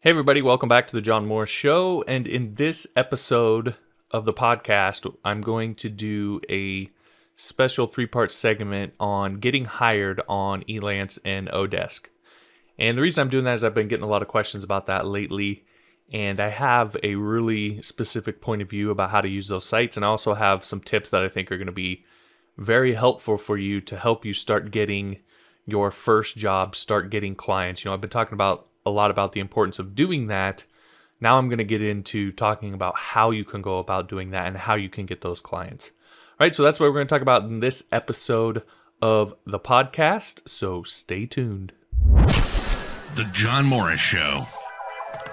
Hey, everybody, welcome back to the John Morris Show. And in this episode of the podcast, I'm going to do a special three-part segment on getting hired on Elance and oDesk. And the reason I'm doing that is I've been getting a lot of questions about that lately. And I have a really specific point of view about how to use those sites. And I also have some tips that I think are going to be very helpful for you to help you start getting your first job, start getting clients. I've been talking about a lot about the importance of doing that. Now I'm going to get into talking about how you can go about doing that and how you can get those clients. All right, so that's what we're going to talk about in this episode of the podcast. So stay tuned. The John Morris Show.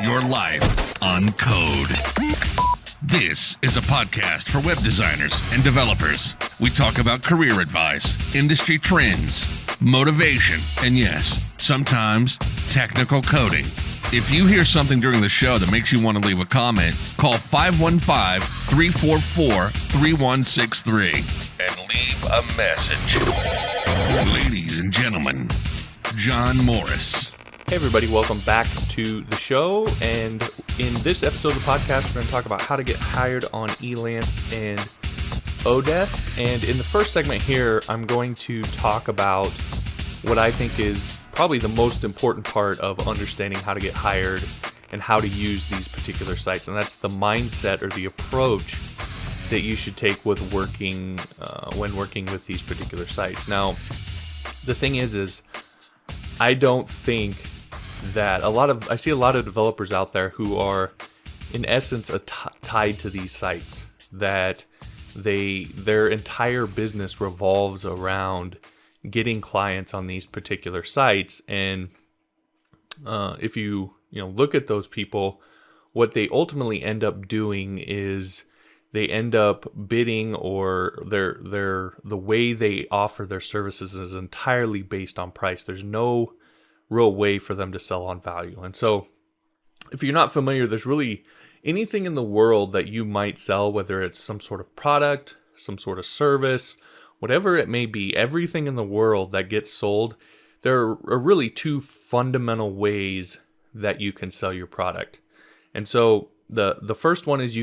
Your life on code. This is a podcast for web designers and developers. We talk about career advice, industry trends, motivation, and yes, sometimes technical coding. If you hear something during the show that makes you want to leave a comment, call 515-344-3163 and leave a message. Ladies and gentlemen, John Morris. Hey everybody, welcome back to the show. And in this episode of the podcast, we're going to talk about how to get hired on Elance and oDesk. And in the first segment here, I'm going to talk about what I think is probably the most important part of understanding how to get hired and how to use these particular sites. And that's the mindset or the approach that you should take with working when working with these particular sites. Now, the thing is I don't think that I see a lot of developers out there who are in essence tied to these sites, that their entire business revolves around getting clients on these particular sites. And if you look at those people, what they ultimately end up doing is they end up bidding, or the way they offer their services is entirely based on price. There's no real way for them to sell on value. And so if you're not familiar, there's really anything in the world that you might sell, whether it's some sort of product, some sort of service, whatever it may be, everything in the world that gets sold, there are really two fundamental ways that you can sell your product. And so the first one is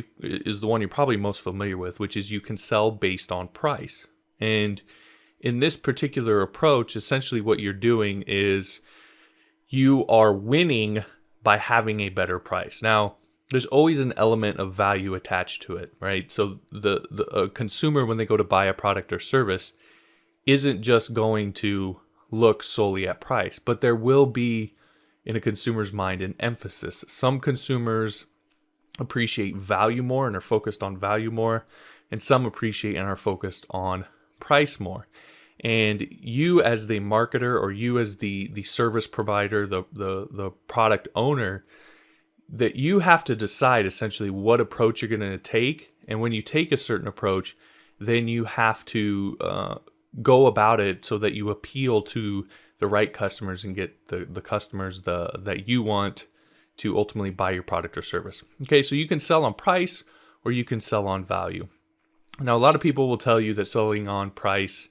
the one you're probably most familiar with, which is you can sell based on price. And in this particular approach, essentially what you're doing is you are winning by having a better price. Now, there's always an element of value attached to it, right? So the consumer, when they go to buy a product or service, isn't just going to look solely at price, but there will be, in a consumer's mind, an emphasis. Some consumers appreciate value more and are focused on value more, and some appreciate and are focused on price more. And you as the marketer, or you as the service provider, the product owner, that you have to decide essentially what approach you're going to take. And when you take a certain approach, then you have to go about it so that you appeal to the right customers and get the customers that you want to ultimately buy your product or service. Okay, so you can sell on price or you can sell on value. Now, a lot of people will tell you that selling on price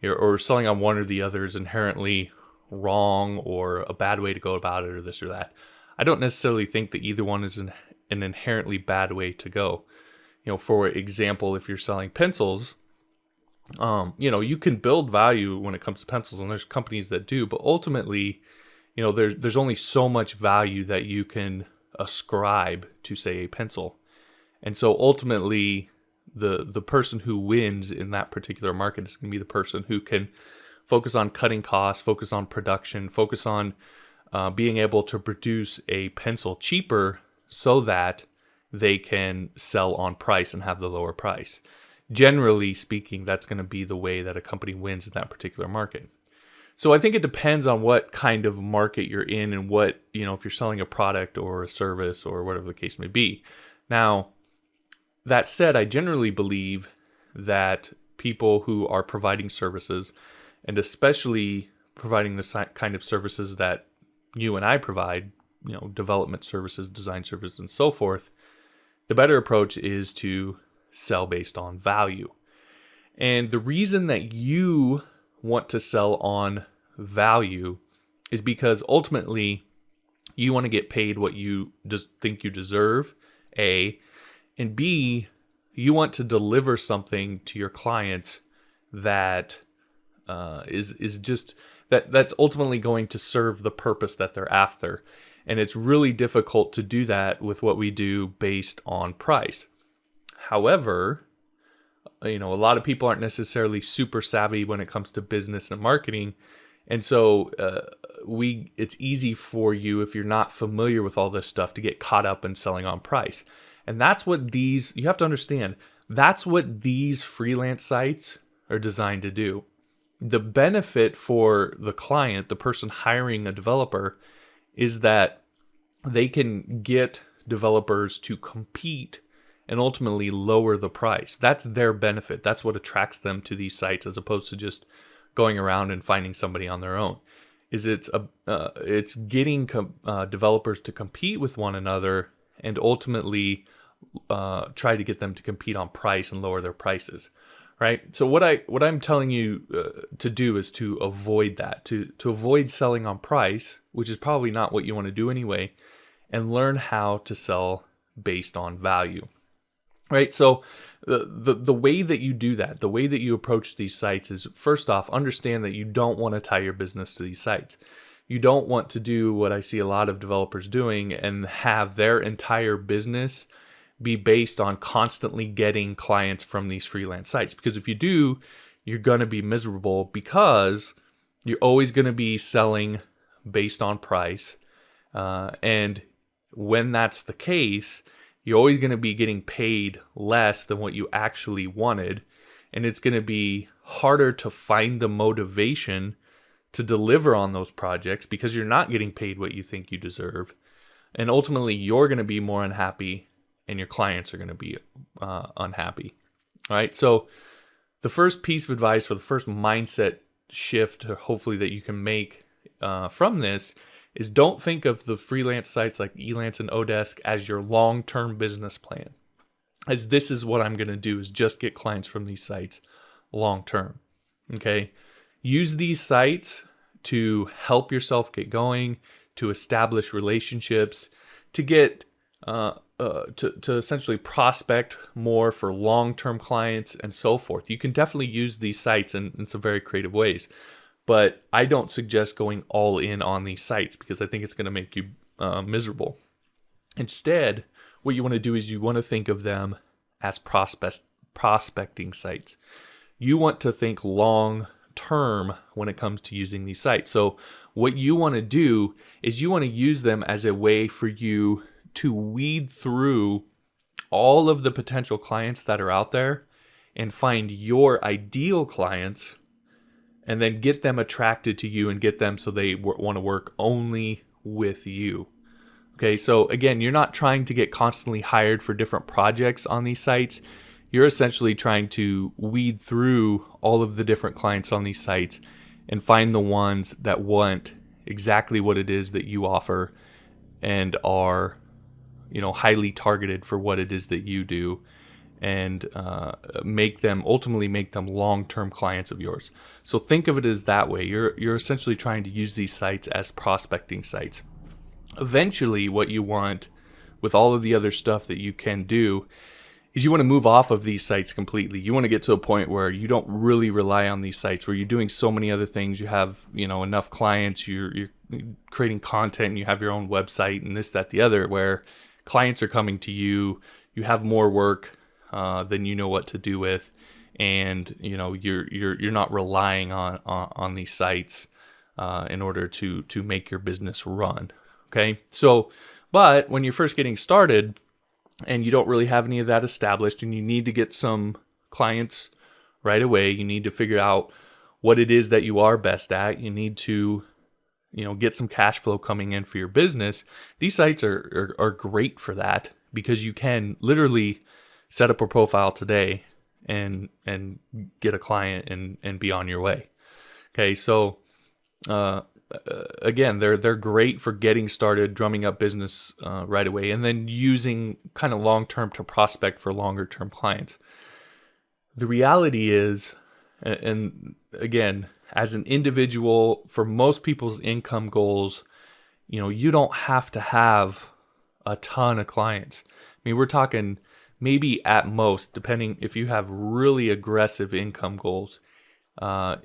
or selling on one or the other is inherently wrong or a bad way to go about it, or this or that. I don't necessarily think that either one is an inherently bad way to go. For example, if you're selling pencils, you can build value when it comes to pencils, and there's companies that do, but ultimately, there's only so much value that you can ascribe to, say, a pencil. And so ultimately, the person who wins in that particular market is going to be the person who can focus on cutting costs, focus on production, focus on being able to produce a pencil cheaper so that they can sell on price and have the lower price. Generally speaking, that's going to be the way that a company wins in that particular market. So I think it depends on what kind of market you're in and what, if you're selling a product or a service or whatever the case may be. Now, that said, I generally believe that people who are providing services, and especially providing the kind of services that you and I provide, development services, design services, and so forth, the better approach is to sell based on value. And the reason that you want to sell on value is because ultimately You want to get paid what you just think you deserve, A, and B, you want to deliver something to your clients that is just that's ultimately going to serve the purpose that they're after. And it's really difficult to do that with what we do based on price. However, a lot of people aren't necessarily super savvy when it comes to business and marketing. And so it's easy for you, if you're not familiar with all this stuff, to get caught up in selling on price. And that's what you have to understand, that's what these freelance sites are designed to do. The benefit for the client, the person hiring a developer, is that they can get developers to compete and ultimately lower the price. That's their benefit. That's what attracts them to these sites, as opposed to just going around and finding somebody on their own. It's getting developers to compete with one another and ultimately try to get them to compete on price and lower their prices. Right. So what I'm telling you to do is to avoid that, to avoid selling on price, which is probably not what you want to do anyway, and learn how to sell based on value. Right. So the way that you do that, the way that you approach these sites is, first off, understand that you don't want to tie your business to these sites. You don't want to do what I see a lot of developers doing and have their entire business be based on constantly getting clients from these freelance sites. Because if you do, you're going to be miserable, because you're always going to be selling based on price. And when that's the case, you're always going to be getting paid less than what you actually wanted. And it's going to be harder to find the motivation to deliver on those projects because you're not getting paid what you think you deserve. And ultimately, you're going to be more unhappy and your clients are going to be unhappy. All right. So the first piece of advice, or the first mindset shift, hopefully, that you can make from this is, don't think of the freelance sites like Elance and oDesk as your long-term business plan. As this is what I'm going to do, is just get clients from these sites long-term. Okay. Use these sites to help yourself get going, to establish relationships, to get to essentially prospect more for long-term clients and so forth. You can definitely use these sites in some very creative ways, but I don't suggest going all in on these sites because I think it's going to make you miserable. Instead, what you want to do is you want to think of them as prospecting sites. You want to think long-term when it comes to using these sites. So what you want to do is you want to use them as a way for you to weed through all of the potential clients that are out there and find your ideal clients, and then get them attracted to you and get them so they want to work only with you. Okay, so again, you're not trying to get constantly hired for different projects on these sites. You're essentially trying to weed through all of the different clients on these sites and find the ones that want exactly what it is that you offer and are highly targeted for what it is that you do, and ultimately make them long-term clients of yours. So think of it as that way. You're essentially trying to use these sites as prospecting sites. Eventually, what you want with all of the other stuff that you can do is you want to move off of these sites completely. You want to get to a point where you don't really rely on these sites, where you're doing so many other things. You have, enough clients, you're creating content, and you have your own website and this, that, the other, where clients are coming to you, you have more work than you know what to do with, and you're not relying on these sites in order to make your business run. Okay, so but when you're first getting started and you don't really have any of that established, and you need to get some clients right away, you need to figure out what it is that you are best at. You need to get some cash flow coming in for your business. These sites are great for that, because you can literally set up a profile today and get a client and be on your way. Okay, so again, they're great for getting started, drumming up business right away, and then using kind of long-term to prospect for longer-term clients. The reality is, and again, as an individual, for most people's income goals, you don't have to have a ton of clients. I mean, we're talking maybe at most, depending if you have really aggressive income goals,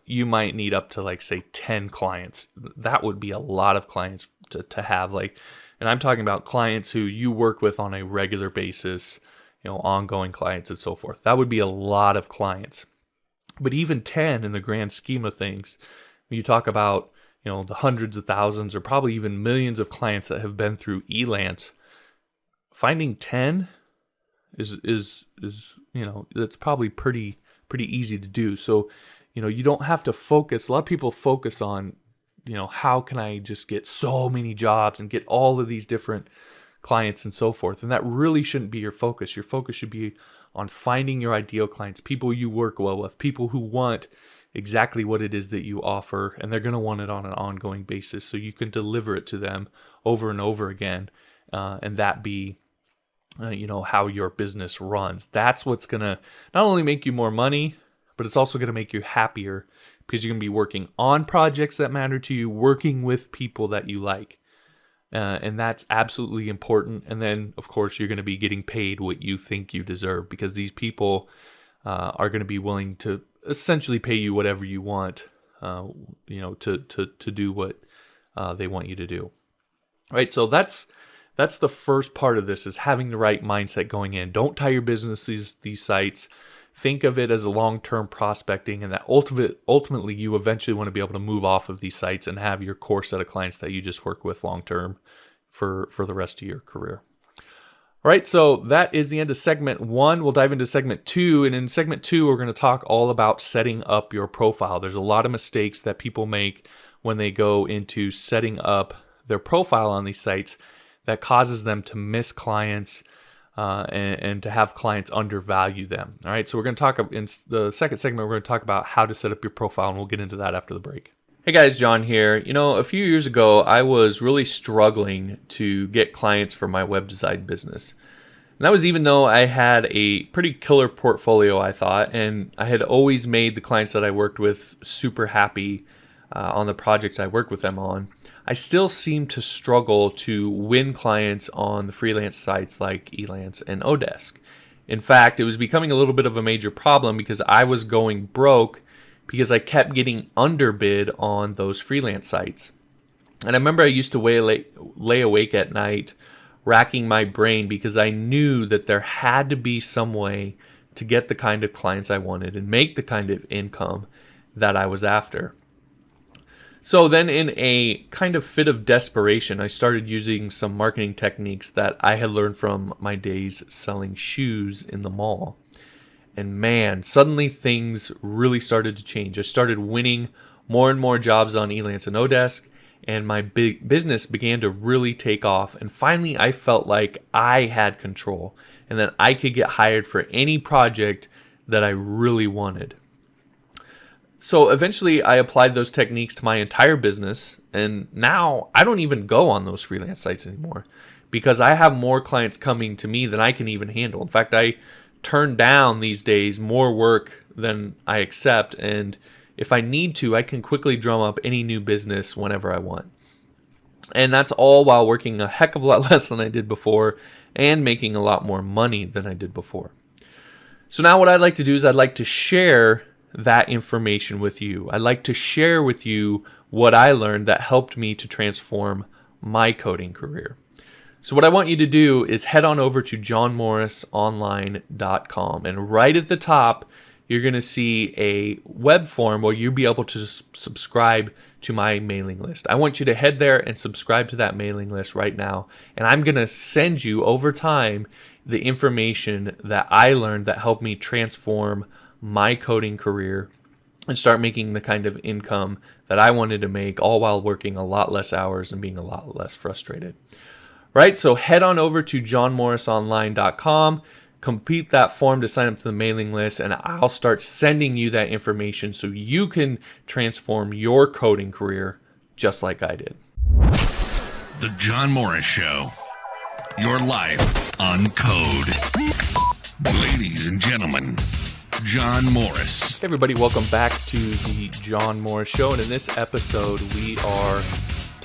you might need up to like say 10 clients. That would be a lot of clients to have, and I'm talking about clients who you work with on a regular basis, ongoing clients and so forth. That would be a lot of clients. But even 10 in the grand scheme of things, when you talk about, the hundreds of thousands or probably even millions of clients that have been through Elance, finding 10 is that's probably pretty easy to do. So, you don't have to focus. A lot of people focus on, how can I just get so many jobs and get all of these different clients and so forth. And that really shouldn't be your focus. Your focus should be on finding your ideal clients, people you work well with, people who want exactly what it is that you offer, and they're going to want it on an ongoing basis so you can deliver it to them over and over again, and that be how your business runs. That's what's going to not only make you more money, but it's also going to make you happier, because you're going to be working on projects that matter to you, working with people that you like. And that's absolutely important. And then, of course, you're going to be getting paid what you think you deserve, because these people are going to be willing to essentially pay you whatever you want, to do what they want you to do. All right, so that's the first part of this, is having the right mindset going in. Don't tie your business to these sites. Think of it as a long-term prospecting, and that ultimately you eventually want to be able to move off of these sites and have your core set of clients that you just work with long-term for the rest of your career. All right, so that is the end of segment 1. We'll dive into segment 2, and in segment 2, we're going to talk all about setting up your profile. There's a lot of mistakes that people make when they go into setting up their profile on these sites that causes them to miss clients, and to have clients undervalue them. All right, so we're going to talk in the second segment, we're going to talk about how to set up your profile, and we'll get into that after the break. Hey guys, John here. A few years ago, I was really struggling to get clients for my web design business. And that was even though I had a pretty killer portfolio, I thought, and I had always made the clients that I worked with super happy on the projects I worked with them on. I still seem to struggle to win clients on the freelance sites like Elance and oDesk. In fact, it was becoming a little bit of a major problem because I was going broke because I kept getting underbid on those freelance sites. And I remember I used to lay awake at night racking my brain because I knew that there had to be some way to get the kind of clients I wanted and make the kind of income that I was after. So then in a kind of fit of desperation, I started using some marketing techniques that I had learned from my days selling shoes in the mall. And man, suddenly things really started to change. I started winning more and more jobs on Elance and oDesk, and my big business began to really take off. And finally, I felt like I had control and that I could get hired for any project that I really wanted. So eventually I applied those techniques to my entire business, and now I don't even go on those freelance sites anymore because I have more clients coming to me than I can even handle. In fact, I turn down these days more work than I accept, and if I need to, I can quickly drum up any new business whenever I want. And that's all while working a heck of a lot less than I did before and making a lot more money than I did before. So now what I'd like to do is I'd like to share that information with you. I'd like to share with you what I learned that helped me to transform my coding career. So what I want you to do is head on over to johnmorrisonline.com, and right at the top, you're going to see a web form where you'll be able to subscribe to my mailing list. I want you to head there and subscribe to that mailing list right now, and I'm going to send you over time the information that I learned that helped me transform my coding career and start making the kind of income that I wanted to make, all while working a lot less hours and being a lot less frustrated. Right? So head on over to johnmorrisonline.com, complete that form to sign up to the mailing list, and I'll start sending you that information so you can transform your coding career just like I did. The John Morris Show. Your life on code. Ladies and gentlemen, John Morris. Hey everybody, welcome back to the John Morris Show, and in this episode we are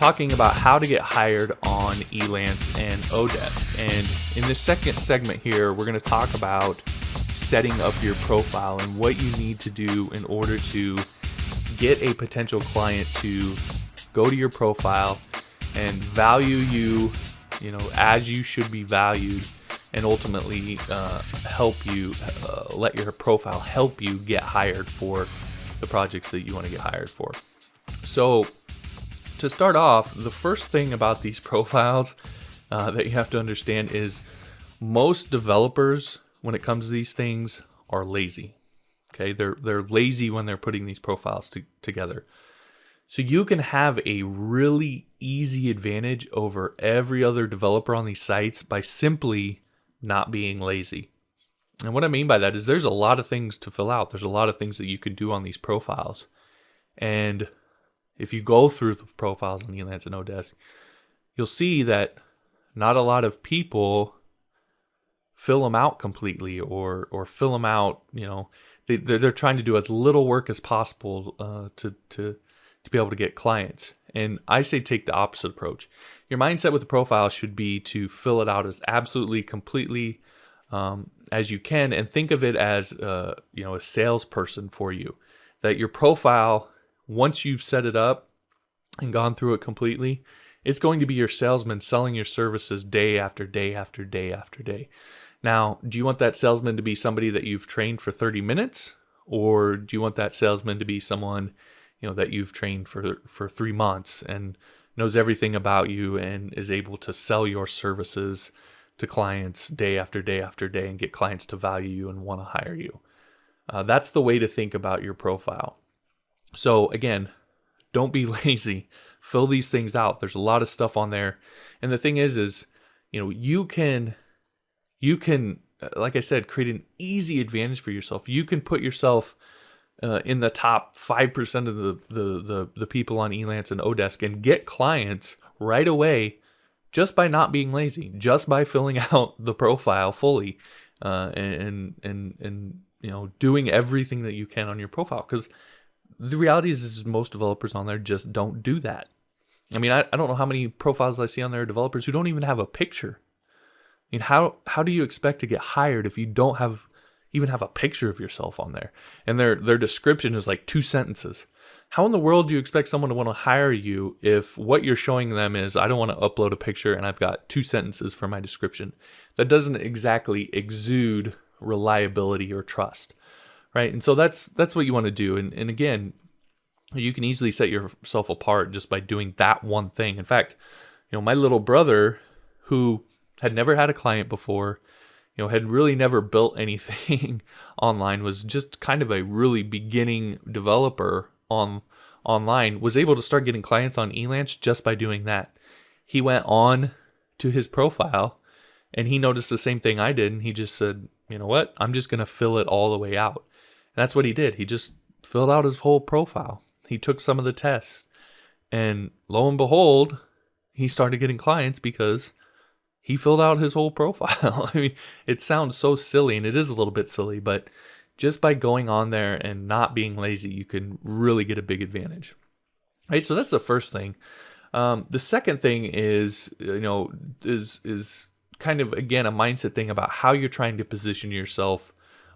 talking about how to get hired on Elance and oDesk. And in this second segment here, we're going to talk about setting up your profile and what you need to do in order to get a potential client to go to your profile and value you, as you should be valued, and ultimately help you, let your profile help you get hired for the projects that you want to get hired for. So to start off, the first thing about these profiles that you have to understand is most developers, when it comes to these things, are lazy. Okay, they're lazy when they're putting these profiles together. So you can have a really easy advantage over every other developer on these sites by simply not being lazy. And what I mean by that is there's a lot of things to fill out. There's a lot of things that you can do on these profiles. And if you go through the profiles on Elance and oDesk, you'll see that not a lot of people fill them out completely or fill them out, they're trying to do as little work as possible to be able to get clients. And I say take the opposite approach. Your mindset with the profile should be to fill it out as absolutely completely as you can, and think of it as a salesperson for you. That your profile, once you've set it up and gone through it completely, it's going to be your salesman selling your services day after day after day after day. Now, do you want that salesman to be somebody that you've trained for 30 minutes? Or do you want that salesman to be someone, that you've trained for 3 months and knows everything about you and is able to sell your services to clients day after day after day and get clients to value you and want to hire you? That's the way to think about your profile. So again, don't be lazy. Fill these things out. There's a lot of stuff on there. And the thing is, you can, like I said, create an easy advantage for yourself. You can put yourself in the top 5% of the people on Elance and oDesk and get clients right away just by not being lazy, just by filling out the profile fully and doing everything that you can on your profile. Because the reality is most developers on there just don't do that. I mean, I don't know how many profiles I see on there, developers who don't even have a picture. I mean, how do you expect to get hired if you don't even have a picture of yourself on there? And their description is like 2 sentences. How in the world do you expect someone to want to hire you if what you're showing them is, I don't want to upload a picture and I've got 2 sentences for my description? That doesn't exactly exude reliability or trust, right? And so that's what you want to do. And again, you can easily set yourself apart just by doing that one thing. In fact, my little brother, who had never had a client before, had really never built anything online, was just kind of a really beginning developer online, was able to start getting clients on Elance just by doing that. He went on to his profile and he noticed the same thing I did, and he just said, you know what, I'm just going to fill it all the way out. And that's what he did. He just filled out his whole profile. He took some of the tests, and lo and behold, he started getting clients because he filled out his whole profile. I mean, it sounds so silly, and it is a little bit silly, but just by going on there and not being lazy, you can really get a big advantage. Right? So that's the first thing. The second thing is kind of, again, a mindset thing about how you're trying to position yourself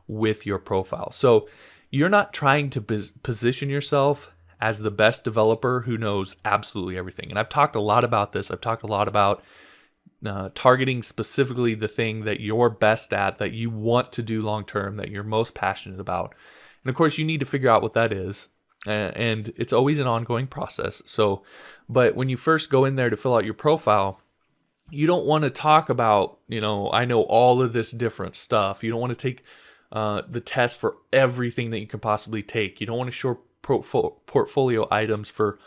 with your profile. So you're not trying to position yourself as the best developer who knows absolutely everything. And I've talked a lot about this. I've talked a lot about targeting specifically the thing that you're best at, that you want to do long term, that you're most passionate about. And of course, you need to figure out what that is. And it's always an ongoing process. But when you first go in there to fill out your profile, you don't want to talk about, I know all of this different stuff. You don't want to take the test for everything that you can possibly take. You don't want to show portfolio items for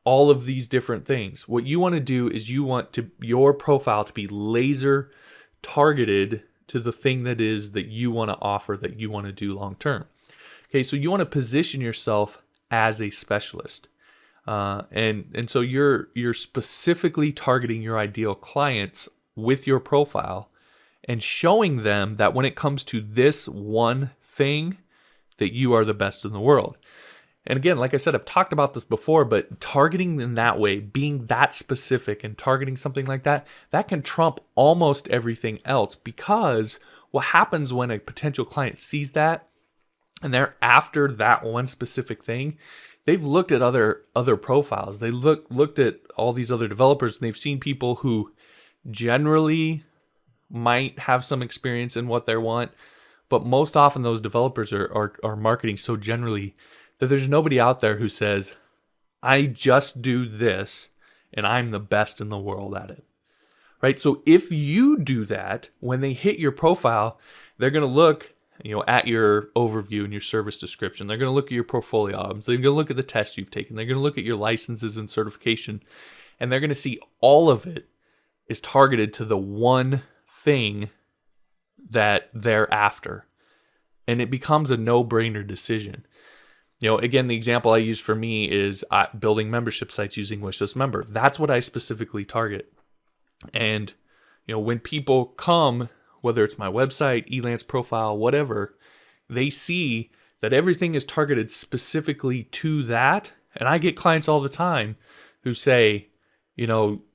all of these different things. What you want to do is you want your profile to be laser targeted to the thing that you want to offer, that you want to do long term. Okay, so you want to position yourself as a specialist. And so you're specifically targeting your ideal clients with your profile and showing them that when it comes to this one thing, that you are the best in the world. And again, like I said, I've talked about this before, but targeting in that way, being that specific and targeting something like that, that can trump almost everything else, because what happens when a potential client sees that and they're after that one specific thing, they've looked at other profiles. They looked at all these other developers, and they've seen people who generally might have some experience in what they want, but most often those developers are marketing so generally that there's nobody out there who says, I just do this and I'm the best in the world at it. Right? So if you do that, when they hit your profile, they're going to look, at your overview and your service description. They're going to look at your portfolio items. They're going to look at the tests you've taken. They're going to look at your licenses and certification, and they're going to see all of it is targeted to the one thing that they're after. And it becomes a no-brainer decision. Again, the example I use for me is building membership sites using Wishlist Member. That's what I specifically target. And, when people come, whether it's my website, Elance profile, whatever, they see that everything is targeted specifically to that. And I get clients all the time who say,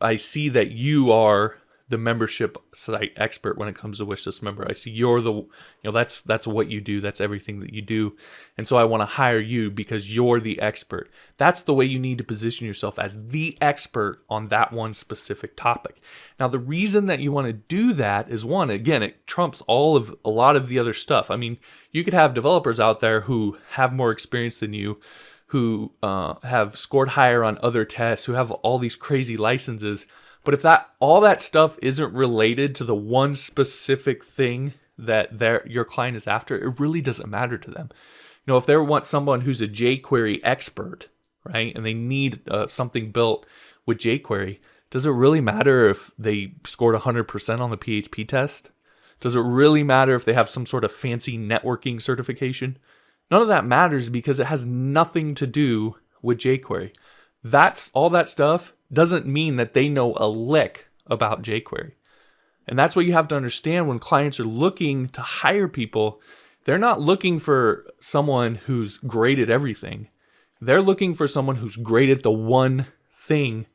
I see that you are the membership site expert when it comes to Wishlist Member. I see you're that's what you do. That's everything that you do. And so I want to hire you because you're the expert. That's the way you need to position yourself, as the expert on that one specific topic. Now, the reason that you want to do that is, one, again, it trumps a lot of the other stuff. I mean, you could have developers out there who have more experience than you, who have scored higher on other tests, who have all these crazy licenses. But if all that stuff isn't related to the one specific thing that your client is after, it really doesn't matter to them. If they want someone who's a jQuery expert, right, and they need something built with jQuery, does it really matter if they scored 100% on the PHP test? Does it really matter if they have some sort of fancy networking certification? None of that matters, because it has nothing to do with jQuery. All that stuff doesn't mean that they know a lick about jQuery. And that's what you have to understand when clients are looking to hire people. They're not looking for someone who's great at everything. They're looking for someone who's great at the one thing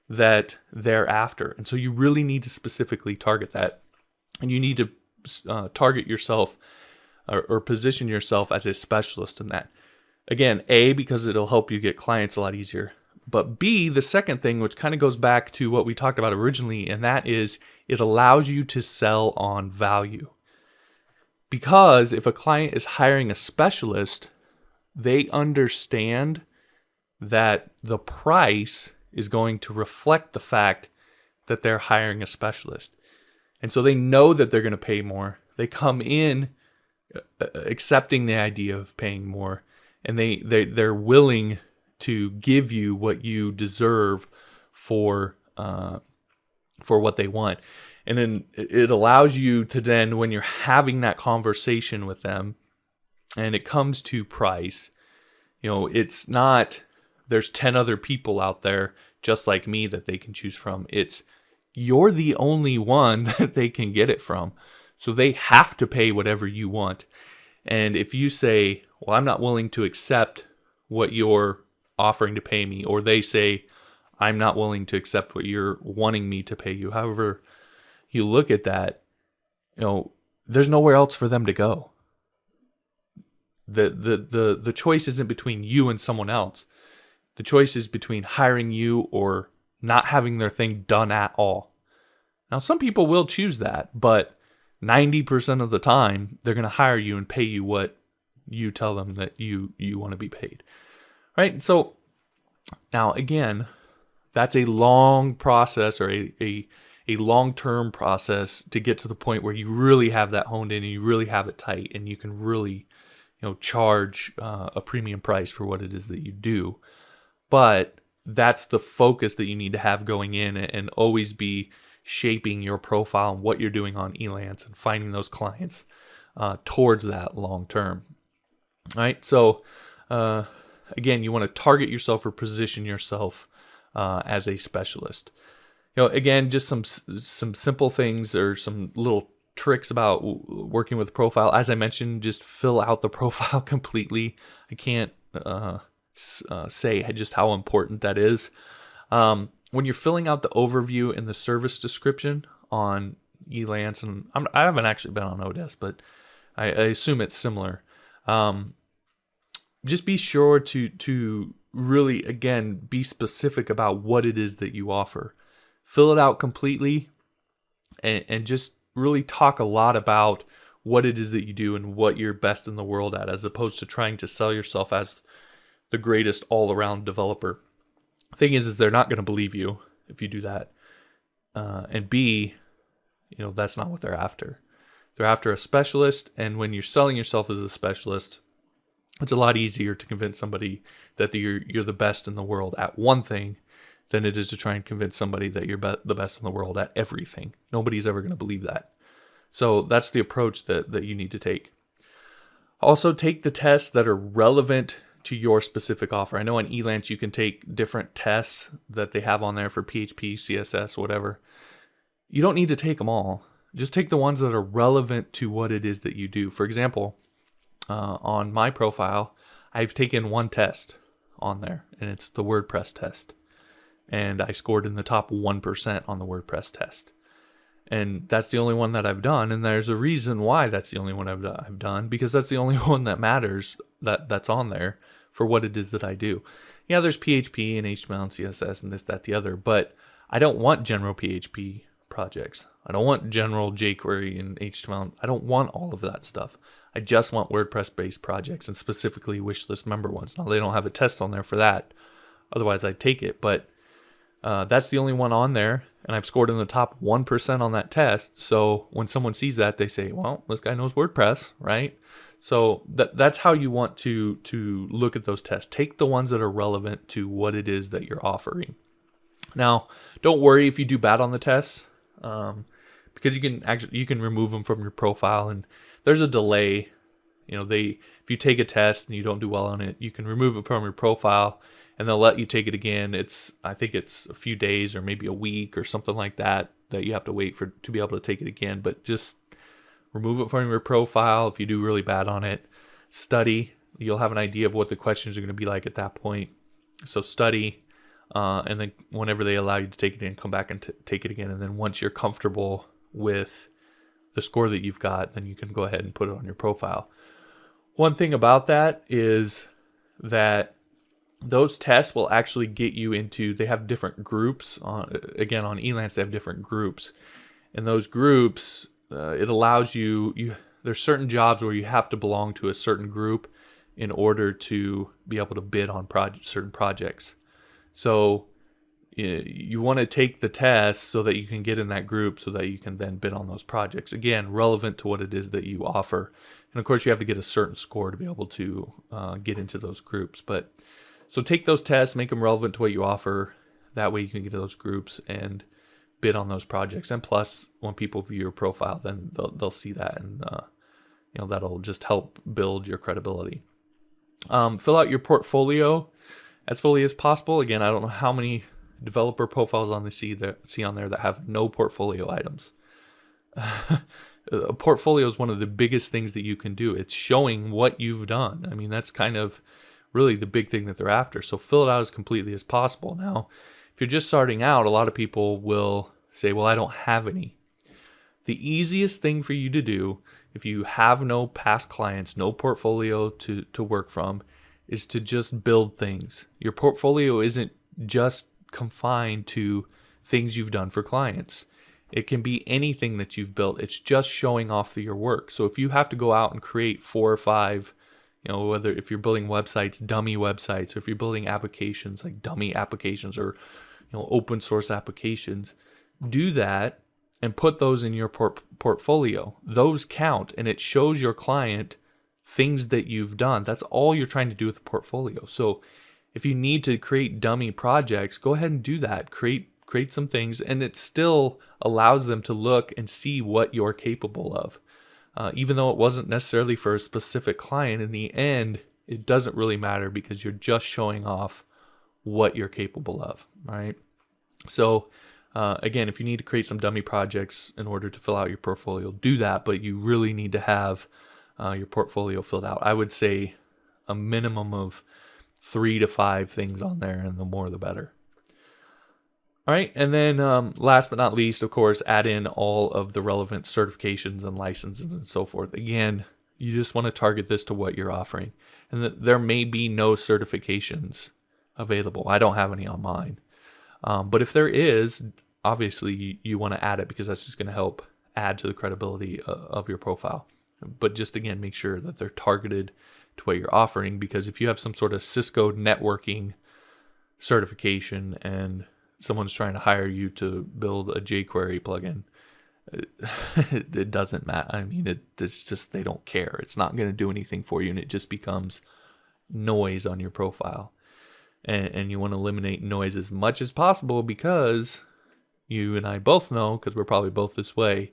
that they're after. And so you really need to specifically target that. And you need to target yourself or position yourself as a specialist in that. Again, A, because it'll help you get clients a lot easier. But B, the second thing, which kind of goes back to what we talked about originally, and that is it allows you to sell on value. Because if a client is hiring a specialist, they understand that the price is going to reflect the fact that they're hiring a specialist. And so they know that they're going to pay more. They come in accepting the idea of paying more, and they're willing to give you what you deserve for what they want. And then it allows you to then, when you're having that conversation with them and it comes to price, it's not there's 10 other people out there just like me that they can choose from. It's you're the only one that they can get it from. So they have to pay whatever you want. And if you say, well, I'm not willing to accept what you're offering to pay me, or they say, I'm not willing to accept what you're wanting me to pay you, however you look at that, there's nowhere else for them to go. The choice isn't between you and someone else. The choice is between hiring you or not having their thing done at all. Now, some people will choose that, but 90% of the time, they're going to hire you and pay you what you tell them that you want to be paid. Right? So now, again, that's a long process, or a long-term process to get to the point where you really have that honed in and you really have it tight and you can really, charge a premium price for what it is that you do. But that's the focus that you need to have going in, and always be shaping your profile and what you're doing on Elance and finding those clients towards that long term. All right. So, again, you want to target yourself or position yourself as a specialist. Again, just some simple things or some little tricks about working with a profile. As I mentioned, just fill out the profile completely. I can't say just how important that is. When you're filling out the overview and the service description on Elance, and I haven't actually been on oDesk, but I assume it's similar. Just be sure to really, again, be specific about what it is that you offer. Fill it out completely, and just really talk a lot about what it is that you do and what you're best in the world at, as opposed to trying to sell yourself as the greatest all-around developer. Thing is they're not going to believe you if you do that. And B, that's not what they're after. They're after a specialist, and when you're selling yourself as a specialist, it's a lot easier to convince somebody that you're the best in the world at one thing than it is to try and convince somebody that you're the best in the world at everything. Nobody's ever going to believe that. So that's the approach that you need to take. Also, take the tests that are relevant to your specific offer. I know on Elance you can take different tests that they have on there for PHP, CSS, whatever. You don't need to take them all. Just take the ones that are relevant to what it is that you do. For example, on my profile, I've taken one test on there, and it's the WordPress test. And I scored in the top 1% on the WordPress test. And that's the only one that I've done, and there's a reason why that's the only one I've done, because that's the only one that matters that's on there for what it is that I do. Yeah, there's PHP and HTML and CSS and this, that, the other, but I don't want general PHP projects. I don't want general jQuery and HTML. I don't want all of that stuff. I just want WordPress-based projects, and specifically wishlist member ones. Now, they don't have a test on there for that. Otherwise, I'd take it, but that's the only one on there, and I've scored in the top 1% on that test. So when someone sees that, they say, well, this guy knows WordPress, right? So that's how you want to look at those tests. Take the ones that are relevant to what it is that you're offering. Now, don't worry if you do bad on the tests, because you can remove them from your profile, and there's a delay. If you take a test and you don't do well on it, you can remove it from your profile, and they'll let you take it again. I think it's a few days or maybe a week or something like that you have to wait to be able to take it again. But just remove it from your profile if you do really bad on it. Study. You'll have an idea of what the questions are going to be like at that point. So study, and then whenever they allow you to take it in, come back and take it again. And then once you're comfortable with the score that you've got, then you can go ahead and put it on your profile. One thing about that is that those tests will actually get you into, they have different groups. On Elance, they have different groups. And those groups, it allows there's certain jobs where you have to belong to a certain group in order to be able to bid on certain projects. So you want to take the test so that you can get in that group so that you can then bid on those projects. Again, relevant to what it is that you offer. And of course, you have to get a certain score to be able to get into those groups. So take those tests, make them relevant to what you offer. That way you can get to those groups and bid on those projects. And plus, when people view your profile, then they'll see that, and that'll just help build your credibility. Fill out your portfolio as fully as possible. Again, I don't know how many developer profiles see on there that have no portfolio items. A portfolio is one of the biggest things that you can do. It's showing what you've done. I mean, that's kind of really the big thing that they're after. So fill it out as completely as possible. Now, if you're just starting out, a lot of people will say, well, I don't have any. The easiest thing for you to do, if you have no past clients, no portfolio to work from, is to just build things. Your portfolio isn't just confined to things you've done for clients. It can be anything that you've built. It's just showing off your work. So if you have to go out and create 4 or 5, whether if you're building websites, dummy websites, or if you're building applications like dummy applications or open source applications, do that and put those in your portfolio. Those count, and it shows your client things that you've done. That's all you're trying to do with a portfolio. So if you need to create dummy projects, go ahead and do that. Create some things, and it still allows them to look and see what you're capable of. Even though it wasn't necessarily for a specific client, in the end, it doesn't really matter because you're just showing off what you're capable of, right? So again, if you need to create some dummy projects in order to fill out your portfolio, do that, but you really need to have your portfolio filled out. I would say a minimum of 3 to 5 things on there, and the more the better. All right, and then last but not least, of course, add in all of the relevant certifications and licenses and so forth. Again, you just want to target this to what you're offering. And there may be no certifications available. I don't have any on mine. But if there is, obviously you want to add it, because that's just going to help add to the credibility of your profile. But just again, make sure that they're targeted to what you're offering, because if you have some sort of Cisco networking certification and someone's trying to hire you to build a jQuery plugin, it doesn't matter. I mean, it's just, they don't care. It's not going to do anything for you, and it just becomes noise on your profile. And you want to eliminate noise as much as possible, because you and I both know, because we're probably both this way,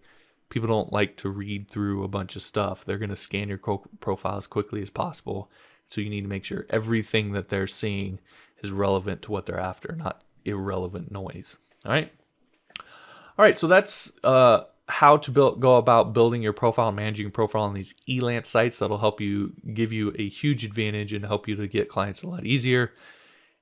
people don't like to read through a bunch of stuff. They're going to scan your profile as quickly as possible. So you need to make sure everything that they're seeing is relevant to what they're after, not irrelevant noise. All right. So that's how to go about building your profile and managing your profile on these Elance sites. That'll help you, give you a huge advantage and help you to get clients a lot easier.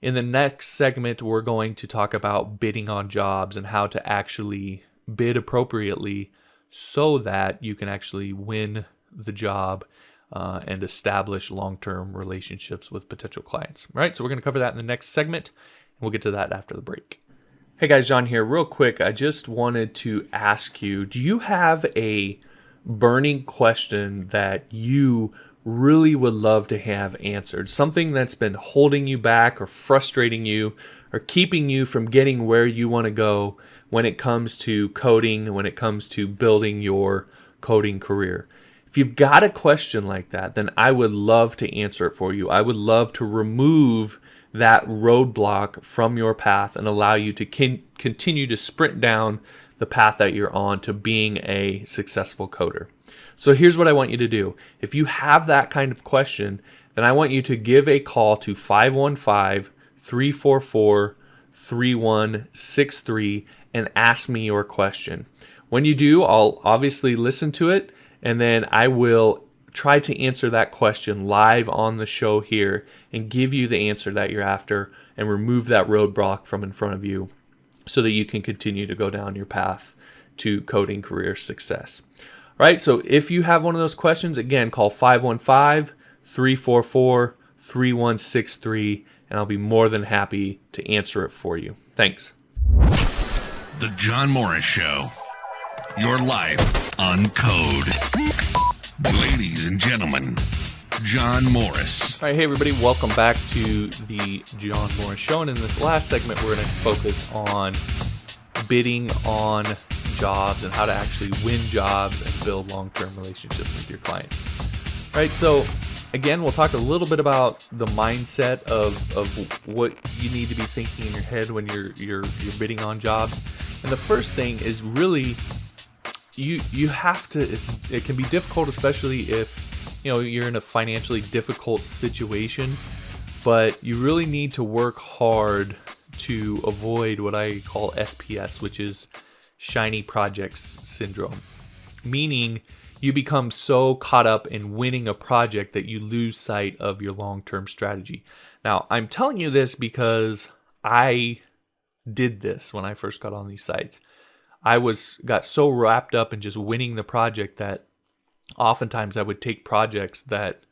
In the next segment, we're going to talk about bidding on jobs and how to actually bid appropriately so that you can actually win the job and establish long-term relationships with potential clients. All right, so we're going to cover that in the next segment, and we'll get to that after the break. Hey guys, John here. Real quick, I just wanted to ask you, do you have a burning question that you really would love to have answered? Something that's been holding you back or frustrating you or keeping you from getting where you want to go when it comes to coding, when it comes to building your coding career? If you've got a question like that, then I would love to answer it for you. I would love to remove that roadblock from your path and allow you to continue to sprint down the path that you're on to being a successful coder. So here's what I want you to do. If you have that kind of question, then I want you to give a call to 515-344-3163 and ask me your question. When you do, I'll obviously listen to it, and then I will try to answer that question live on the show here and give you the answer that you're after and remove that roadblock from in front of you so that you can continue to go down your path to coding career success. All right, so if you have one of those questions, again, call 515-344-3163, and I'll be more than happy to answer it for you. Thanks. The John Morris Show. Your life on code. Ladies and gentlemen, John Morris. All right, hey everybody, welcome back to the John Morris Show. And in this last segment, we're going to focus on bidding on jobs and how to actually win jobs and build long-term relationships with your clients. All right, so again, we'll talk a little bit about the mindset of what you need to be thinking in your head when you're bidding on jobs. And the first thing is really you have to. It can be difficult, especially if you're in a financially difficult situation, but you really need to work hard to avoid what I call SPS, which is shiny projects syndrome, meaning you become so caught up in winning a project that you lose sight of your long-term strategy. Now, I'm telling you this because I did this when I first got on these sites. I got so wrapped up in just winning the project that oftentimes I would take projects that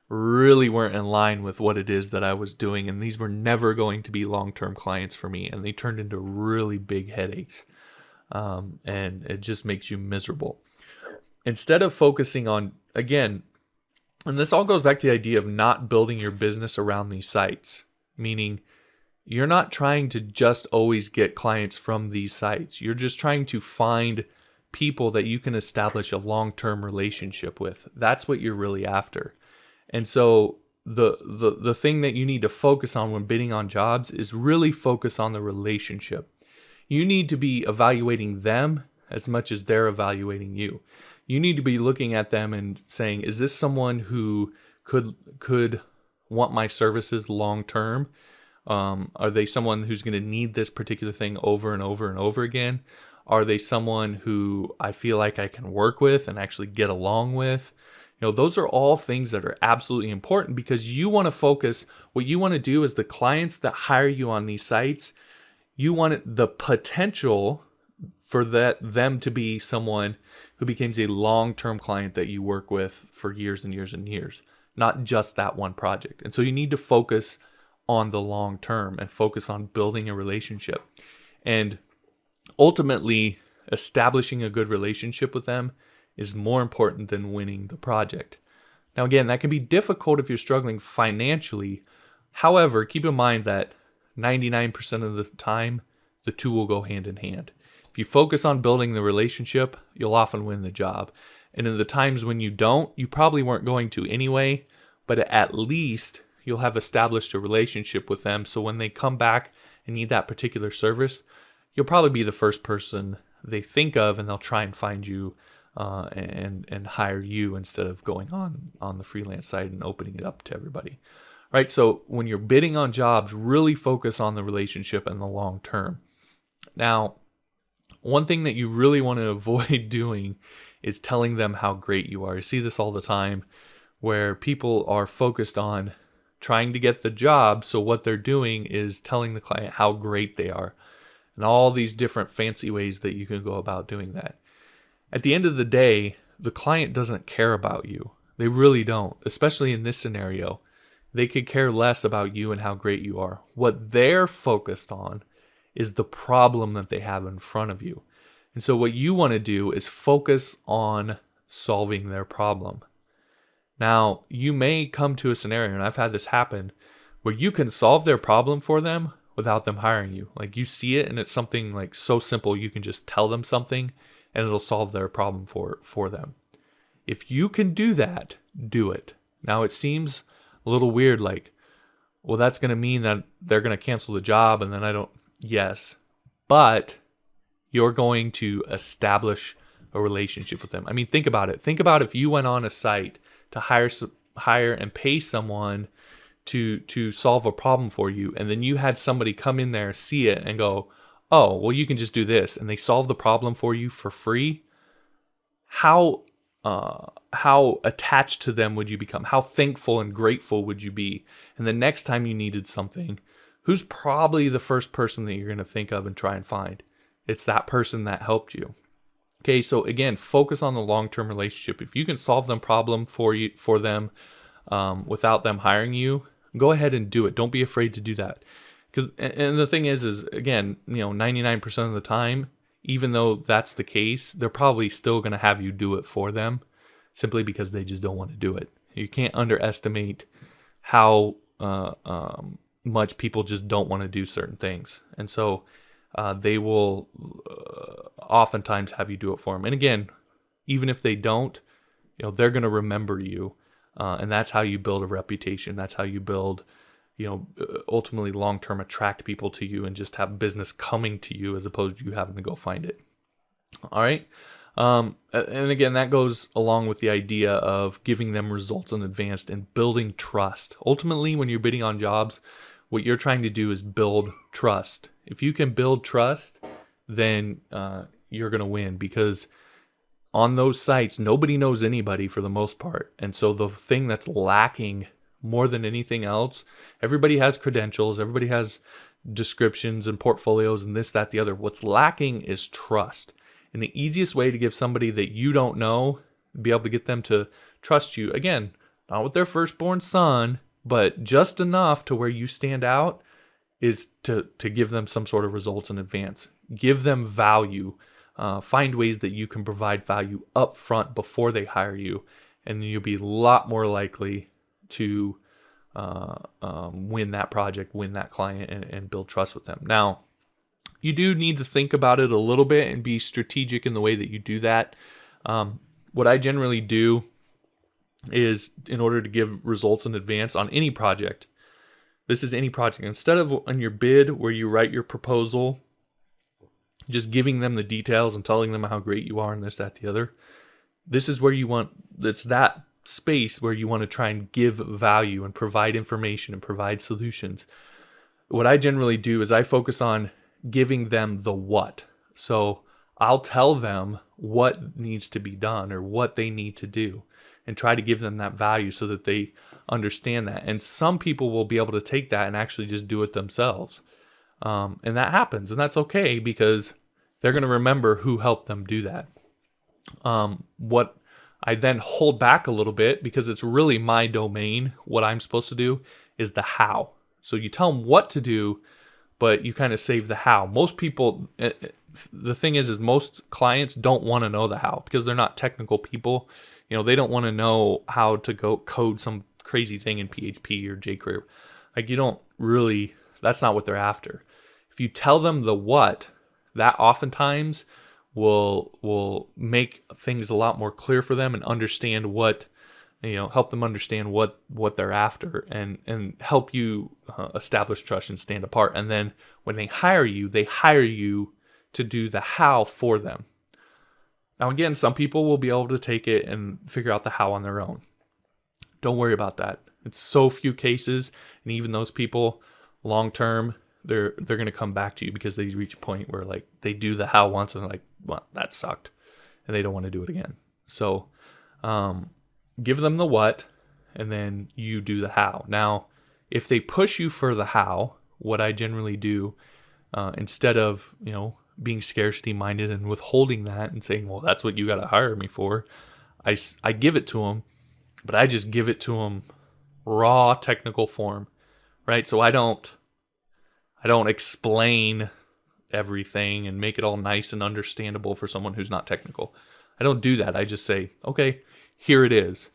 really weren't in line with what it is that I was doing, and these were never going to be long-term clients for me, and they turned into really big headaches, and it just makes you miserable. Instead of focusing on, again, and this all goes back to the idea of not building your business around these sites, meaning you're not trying to just always get clients from these sites. You're just trying to find people that you can establish a long-term relationship with. That's what you're really after. And so the thing that you need to focus on when bidding on jobs is really focus on the relationship. You need to be evaluating them as much as they're evaluating you. You need to be looking at them and saying, is this someone who could want my services long term? Are they someone who's going to need this particular thing over and over and over again? Are they someone who I feel like I can work with and actually get along with? Those are all things that are absolutely important because you want to focus. What you want to do is the clients that hire you on these sites, you want the potential for them to be someone who becomes a long-term client that you work with for years and years and years, not just that one project. And so you need to focus on the long term and focus on building a relationship. And ultimately, establishing a good relationship with them is more important than winning the project. Now, again, that can be difficult if you're struggling financially. However, keep in mind that 99% of the time, the two will go hand in hand. If you focus on building the relationship, you'll often win the job. And in the times when you don't, you probably weren't going to anyway, but at least you'll have established a relationship with them. So when they come back and need that particular service, you'll probably be the first person they think of, and they'll try and find you and hire you instead of going on the freelance side and opening it up to everybody. Right? So when you're bidding on jobs, really focus on the relationship and the long term. Now, one thing that you really want to avoid doing is telling them how great you are. You see this all the time where people are focused on trying to get the job. So what they're doing is telling the client how great they are and all these different fancy ways that you can go about doing that. At the end of the day, the client doesn't care about you. They really don't, especially in this scenario. They could care less about you and how great you are. What they're focused on is the problem that they have in front of you. And so what you want to do is focus on solving their problem. Now, you may come to a scenario, and I've had this happen, where you can solve their problem for them without them hiring you. Like you see it and it's something like so simple, you can just tell them something and it'll solve their problem for them. If you can do that, do it. Now, it seems a little weird, like, well, that's going to mean that they're going to cancel the job and then I don't. Yes, but you're going to establish a relationship with them. I mean, think about it. Think about if you went on a site to hire and pay someone to solve a problem for you, and then you had somebody come in there, see it, and go, oh, well, you can just do this, and they solve the problem for you for free. How attached to them would you become? How thankful and grateful would you be? And the next time you needed something, who's probably the first person that you're going to think of and try and find? It's that person that helped you. Okay, so again, focus on the long-term relationship. If you can solve them problem for them without them hiring you, go ahead and do it. Don't be afraid to do that. And the thing is again, 99% of the time, even though that's the case, they're probably still going to have you do it for them simply because they just don't want to do it. You can't underestimate how much people just don't want to do certain things. And so they will oftentimes have you do it for them. And again, even if they don't, they're going to remember you. And that's how you build a reputation. That's how you build, ultimately long-term attract people to you and just have business coming to you as opposed to you having to go find it. All right. And again, that goes along with the idea of giving them results in advance and building trust. Ultimately, when you're bidding on jobs, what you're trying to do is build trust. If you can build trust, then you're going to win, because on those sites, nobody knows anybody for the most part. And so the thing that's lacking more than anything else, everybody has credentials, everybody has descriptions and portfolios and this, that, the other. What's lacking is trust. And the easiest way to give somebody that you don't know, be able to get them to trust you, again, not with their firstborn son, but just enough to where you stand out, is to give them some sort of results in advance. Give them value. Find ways that you can provide value up front before they hire you, and you'll be a lot more likely to win that project, win that client, and build trust with them. Now, you do need to think about it a little bit and be strategic in the way that you do that. What I generally do is, in order to give results in advance on any project, this is any project, instead of on your bid where you write your proposal, just giving them the details and telling them how great you are and this, that, the other, this is where you want, it's that space where you want to try and give value and provide information and provide solutions. What I generally do is I focus on giving them the what. So I'll tell them what needs to be done or what they need to do and try to give them that value so that they understand that. And some people will be able to take that and actually just do it themselves. And that happens, and that's okay because they're going to remember who helped them do that. What I then hold back a little bit because it's really my domain. What I'm supposed to do is the how. So you tell them what to do, but you kind of save the how. Most people, the thing is most clients don't want to know the how because they're not technical people. They don't want to know how to go code some crazy thing in PHP or jQuery. Like that's not what they're after. If you tell them the what, that oftentimes will make things a lot more clear for them and understand help them understand what they're after and help you establish trust and stand apart. And then when they hire you to do the how for them. Now again, some people will be able to take it and figure out the how on their own. Don't worry about that. It's so few cases, and even those people, long term, they're going to come back to you because they reach a point where like they do the how once and they're like, well, that sucked, and they don't want to do it again. So give them the what, and then you do the how. Now, if they push you for the how, what I generally do, instead of being scarcity minded and withholding that and saying, well, that's what you got to hire me for, I give it to them, but I just give it to them raw technical form, right? So I don't explain everything and make it all nice and understandable for someone who's not technical. I don't do that. I just say, okay, here it is.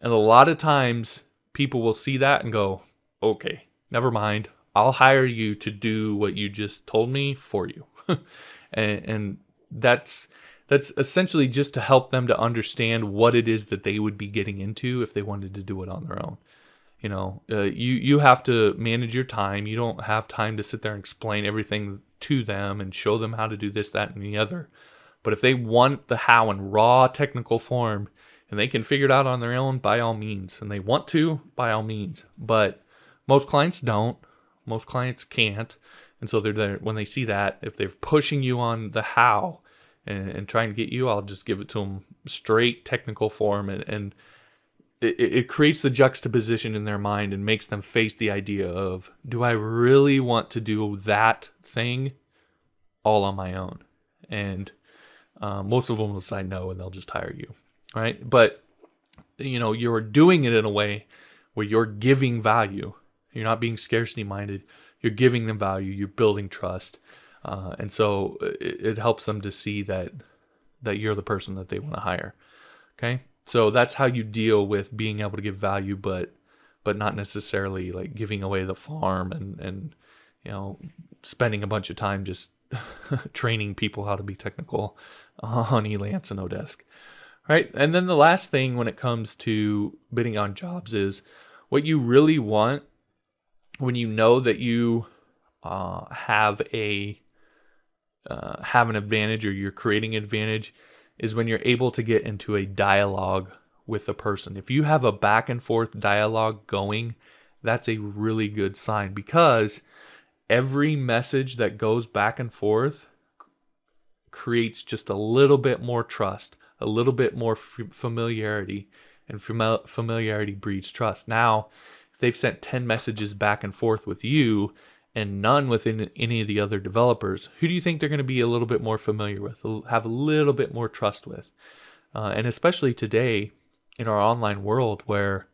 And a lot of times people will see that and go, okay, never mind. I'll hire you to do what you just told me for you. and that's essentially just to help them to understand what it is that they would be getting into if they wanted to do it on their own. You have to manage your time. You don't have time to sit there and explain everything to them and show them how to do this, that, and the other. But if they want the how in raw technical form and they can figure it out on their own, by all means. And they want to, by all means. But most clients don't. Most clients can't. And so they're there when they see that. If they're pushing you on the how and trying to get you, I'll just give it to them straight technical form, and it creates the juxtaposition in their mind and makes them face the idea of, do I really want to do that thing all on my own? And most of them will say no, and they'll just hire you, right? But you're doing it in a way where you're giving value. You're not being scarcity minded. You're giving them value. You're building trust, and so it helps them to see that you're the person that they want to hire. Okay. So that's how you deal with being able to give value, but not necessarily like giving away the farm and spending a bunch of time just training people how to be technical on Elance and oDesk. Right? And then the last thing when it comes to bidding on jobs is what you really want when you know that you have an advantage or you're creating an advantage is when you're able to get into a dialogue with a person. If you have a back and forth dialogue going, that's a really good sign, because every message that goes back and forth creates just a little bit more trust, a little bit more familiarity, and familiarity breeds trust. Now, if they've sent 10 messages back and forth with you and none with any of the other developers, who do you think they're going to be a little bit more familiar with, have a little bit more trust with? And especially today in our online world where,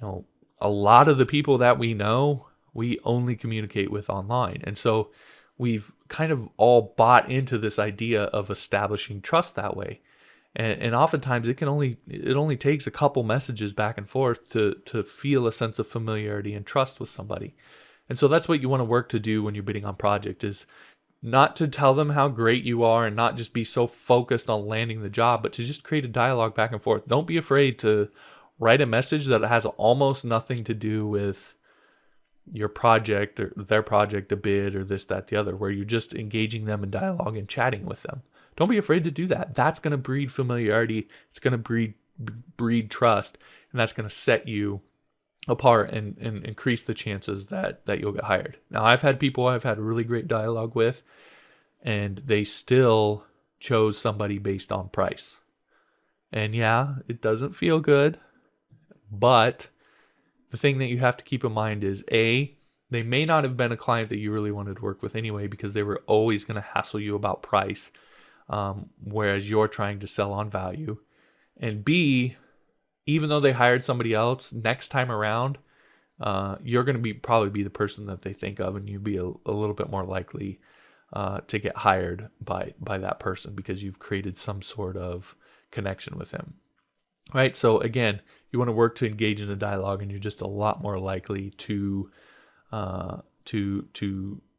a lot of the people that we know, we only communicate with online. And so we've kind of all bought into this idea of establishing trust that way. And oftentimes it only takes a couple messages back and forth to feel a sense of familiarity and trust with somebody. And so that's what you want to work to do when you're bidding on project, is not to tell them how great you are and not just be so focused on landing the job, but to just create a dialogue back and forth. Don't be afraid to write a message that has almost nothing to do with your project or their project, a bid, or this, that, the other, where you're just engaging them in dialogue and chatting with them. Don't be afraid to do that. That's going to breed familiarity. It's going to breed trust, and that's going to set you apart and increase the chances that you'll get hired. Now, I've had people I've had a really great dialogue with, and they still chose somebody based on price. And yeah, it doesn't feel good, but the thing that you have to keep in mind is A, they may not have been a client that you really wanted to work with anyway because they were always going to hassle you about price, whereas you're trying to sell on value. And B, even though they hired somebody else, next time around, you're going to probably be the person that they think of, and you'd be a little bit more likely to get hired by that person because you've created some sort of connection with him. Right? So again, you want to work to engage in a dialogue, and you're just a lot more likely to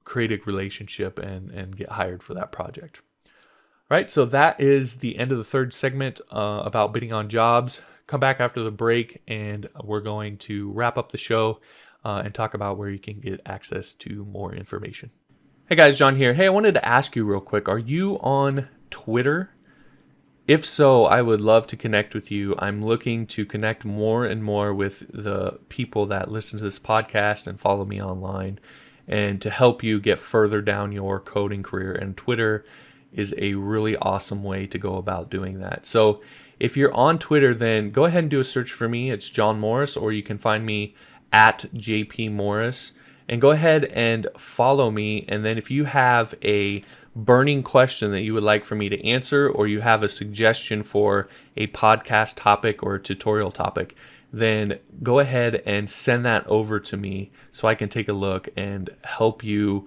create a relationship and get hired for that project. Right? So that is the end of the third segment about bidding on jobs. Come back after the break, and we're going to wrap up the show and talk about where you can get access to more information. Hey guys, John here. Hey, I wanted to ask you real quick, are you on Twitter? If so, I would love to connect with you. I'm looking to connect more and more with the people that listen to this podcast and follow me online, and to help you get further down your coding career. And Twitter is a really awesome way to go about doing that. So if you're on Twitter, then go ahead and do a search for me. It's John Morris, or you can find me at JP Morris. And go ahead and follow me. And then if you have a burning question that you would like for me to answer, or you have a suggestion for a podcast topic or a tutorial topic, then go ahead and send that over to me so I can take a look and help you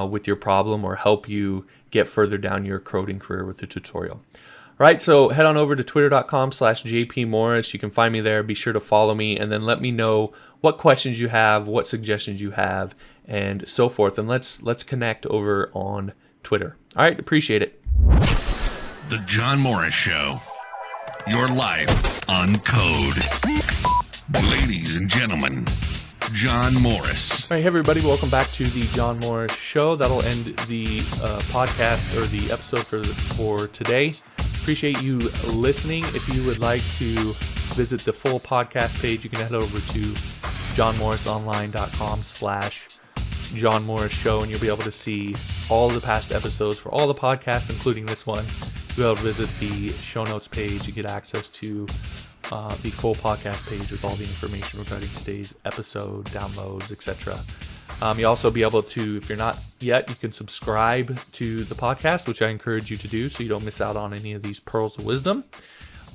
with your problem, or help you get further down your coding career with a tutorial. All right, so head on over to twitter.com/jpmorris. You can find me there. Be sure to follow me, and then let me know what questions you have, what suggestions you have, and so forth. And let's connect over on Twitter. All right, appreciate it. The John Morris Show. Your life on code. Ladies and gentlemen, John Morris. All right, hey everybody, welcome back to the John Morris Show. That'll end the podcast, or the episode for today. Appreciate you listening. If you would like to visit the full podcast page, you can head over to johnmorrisonline.com/John Morris Show, and you'll be able to see all the past episodes for all the podcasts, including this one. You'll be able to visit the show notes page to get access to the full podcast page with all the information regarding today's episode, downloads, etc. You'll also be able to, if you're not yet, you can subscribe to the podcast, which I encourage you to do so you don't miss out on any of these pearls of wisdom.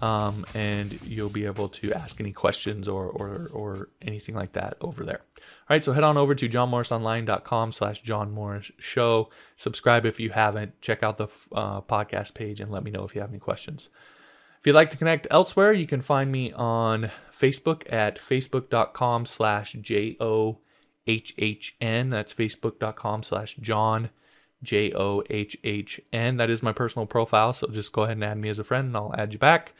And you'll be able to ask any questions or anything like that over there. All right, so head on over to johnmorrisonline.com/John Morris Show. Subscribe if you haven't. Check out the podcast page and let me know if you have any questions. If you'd like to connect elsewhere, you can find me on Facebook at facebook.com/JOHHN. That's facebook.com/John JOHHN. That is my personal profile, so just go ahead and add me as a friend and I'll add you back.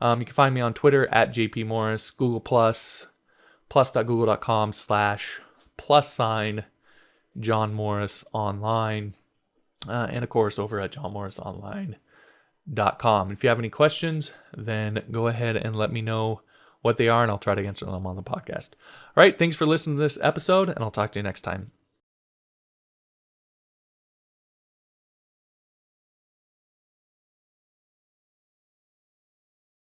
You can find me on Twitter at JP Morris, Google+, plus.google.com/+John Morris Online, and of course over at johnmorrisonline.com. If you have any questions, then go ahead and let me know what they are, and I'll try to answer them on the podcast. All right, thanks for listening to this episode, and I'll talk to you next time.